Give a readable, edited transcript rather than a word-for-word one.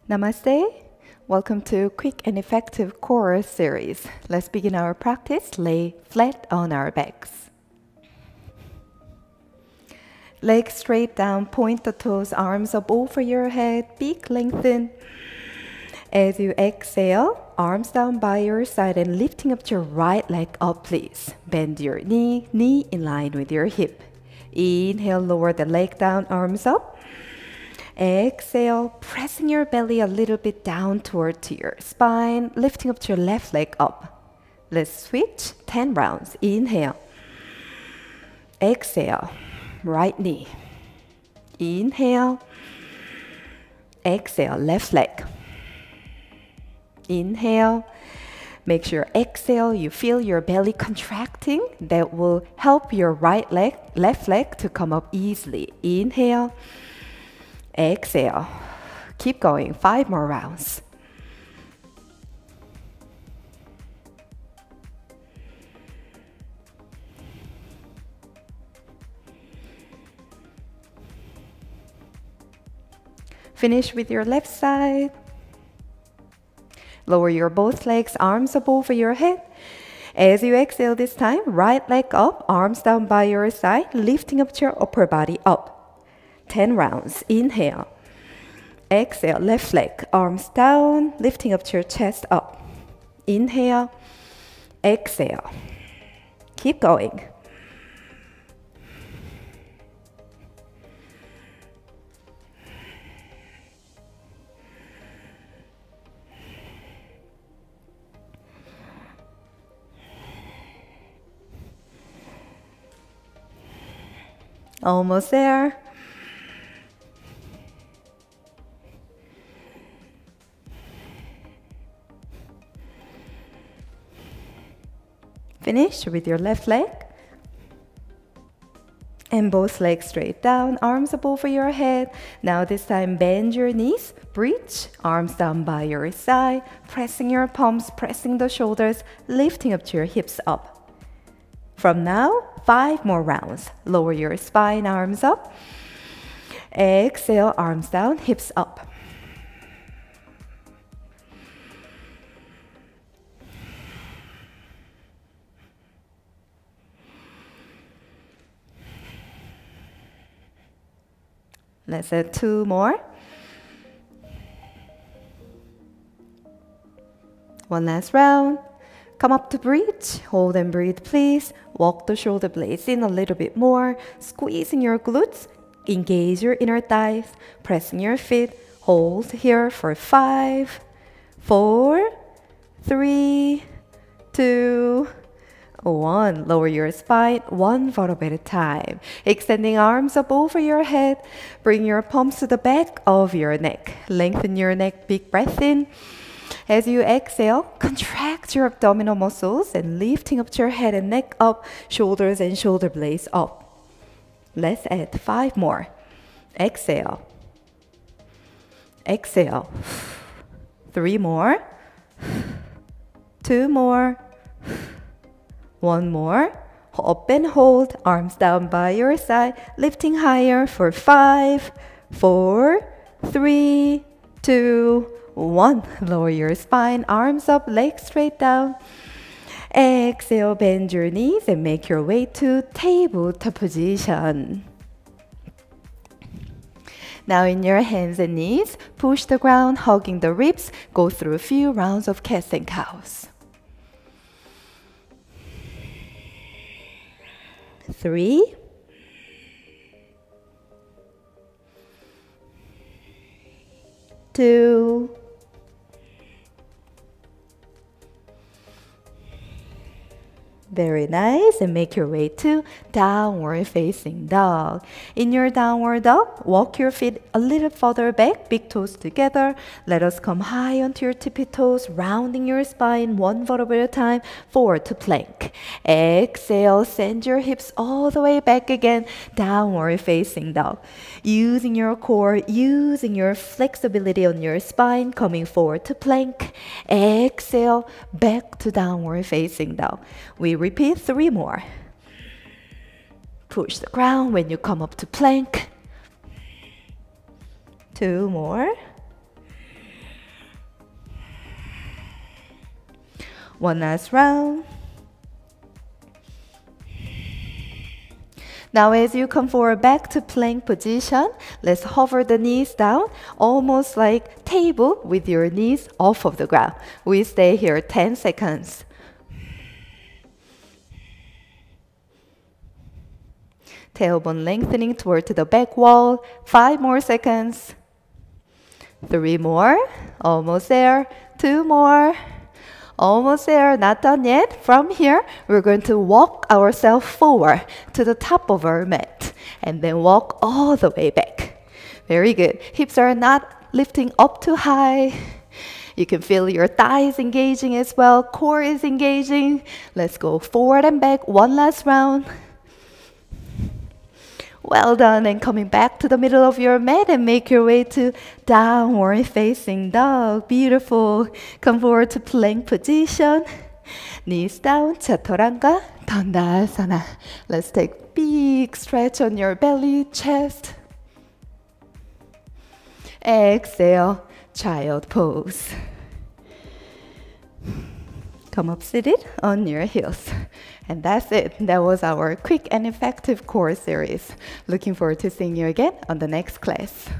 Namaste. Welcome to Quick and Effective Core series. Let's begin our practice. Lay flat on our backs. Legs straight down, point the toes, arms up over your head, beak lengthen. As you exhale, arms down by your side and lifting up your right leg up, please. Bend your knee in line with your hip. Inhale, lower the leg down, arms up. Exhale, pressing your belly a little bit down toward to your spine, lifting up your left leg up. Let's switch 10 rounds. Inhale. Exhale, right knee. Inhale. Exhale, left leg. Inhale. Make sure exhale, you feel your belly contracting. That will help your right leg, left leg to come up easily. Inhale. Exhale. Keep going. 5 more rounds. Finish with your left side. Lower your both legs, arms up over your head. As you exhale this time, right leg up, arms down by your side, lifting up your upper body up. 10 rounds. Inhale. Exhale, left leg, arms down, lifting up your chest up. Inhale. Exhale. Keep going. Almost there. Finish with your left leg. And both legs straight down, arms up over your head. Now this time bend your knees, bridge, arms down by your side, pressing your palms, pressing the shoulders, lifting up to your hips up. From now, 5 more rounds. Lower your spine, arms up. Exhale, arms down, hips up. Let's add 2 more. One last round. Come up to bridge. Hold and breathe, please. Walk the shoulder blades in a little bit more. Squeezing your glutes. Engage your inner thighs. Pressing your feet. Hold here for 5, 4, 3, 2, 1. Lower your spine, 1 vertebra at a time. Extending arms up over your head. Bring your palms to the back of your neck. Lengthen your neck, big breath in. As you exhale, contract your abdominal muscles and lifting up your head and neck up, shoulders and shoulder blades up. Let's add 5 more. Exhale. Exhale. 3 more. 2 more. 1 more. Up and hold, arms down by your side, lifting higher for 5, 4, 3, 2, 1. Lower your spine, arms up, legs straight down. Exhale, bend your knees and make your way to tabletop position. Now in your hands and knees, push the ground, hugging the ribs. Go through a few rounds of cats and cows. 3, 2, 'Very nice. And make your way to downward facing dog. In your downward dog, walk your feet a little further back, big toes together. Let us come high onto your tippy toes, rounding your spine 1 vertebra at a time, forward to plank. Exhale, send your hips all the way back again, downward facing dog. Using your core, using your flexibility on your spine, coming forward to plank. Exhale, back to downward facing dog. We repeat 3 more. Push the ground when you come up to plank. 2 more. One last round. Now as you come forward back to plank position, let's hover the knees down, almost like table with your knees off of the ground. We stay here 10 seconds. Tailbone lengthening toward the back wall. 5 more seconds. 3 more. Almost there. 2 more. Almost there, not done yet. From here, we're going to walk ourselves forward to the top of our mat and then walk all the way back. Very good. Hips are not lifting up too high. You can feel your thighs engaging as well. Core is engaging. Let's go forward and back. One last round. Well done, and coming back to the middle of your mat and make your way to downward facing dog. Beautiful. Come forward to plank position. Knees down, chaturanga, dandasana. Let's take big stretch on your belly, chest. Exhale, child pose. Come up seated on your heels. And that's it. That was our quick and effective core series. Looking forward to seeing you again on the next class.